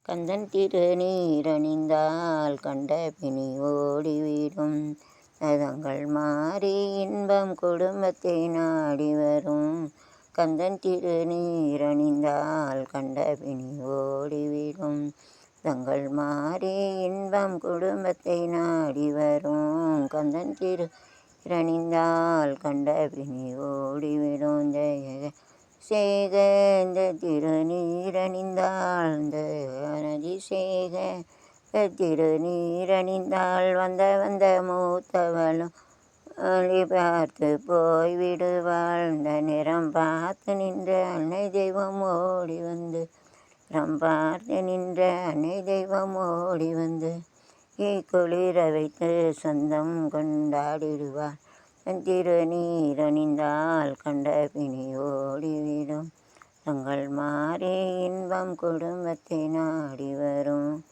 கந்தன் திருநீரணிந்தால் கண்ட பிணி ஓடிவிடும். நதங்கள் மாறி இன்பம் குடும்பத்தை நாடி வரும். கந்தன் திருநீரணிந்தால் கண்ட பிணி ஓடிவிடும். தங்கள் மாறி இன்பம் குடும்பத்தை நாடி வரும். கந்தன் திருநீரணிந்தால் கண்ட பிணி ஓடிவிடும். ஜெய செய்க இந்த திருநீரணிந்தால் செய்க திருநீரணிந்தால் வந்த மூத்தவளும் ஒளி பார்த்து போய்விடுவாள். இந்த நிறம் பார்த்து நின்ற அன்னை தெய்வம் ஓடி வந்து நிறம் பார்த்து நின்ற அன்னை தெய்வம் ஓடி வந்து குளிர வைத்து சொந்தம் கொண்டாடிடுவாள். தன் திருநீரணிந்தால் கண்ட பிணி ஓடிவிடும். தங்கள் மாறி இன்பம் குடும்பத்தை நாடி வரும்.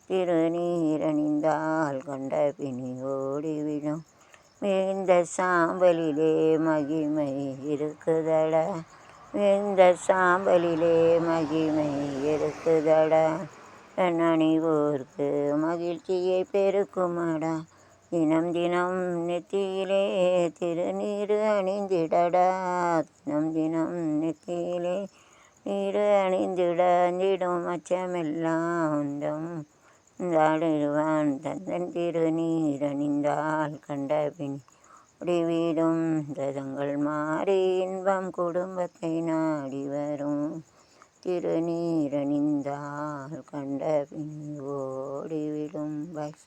திருநீரணிந்தால் கண்ட பிணி ஓடிவிடும். மிகுந்த சாம்பலிலே மகிமை இருக்குதடா. மிகுந்த சாம்பலிலே மகிமை இருக்குதடா. அணிவோர்க்கு மகிழ்ச்சியை பெருக்குமடா. தினம் தினம் நெத்தியிலே திருநீர் அணிந்திடடா. தினம் தினம் நெத்தியிலே நீர் அணிந்திடும் அச்சமெல்லாம் உந்தம் தாடிடுவான். தந்தன் திருநீர் அணிந்தால் கண்ட பிணி ஓடிவிடும். ரதங்கள் மாறி இன்பம் குடும்பத்தை நாடி வரும். திருநீர் அணிந்தால் கண்ட பிணி ஓடிவிடும். பாய்.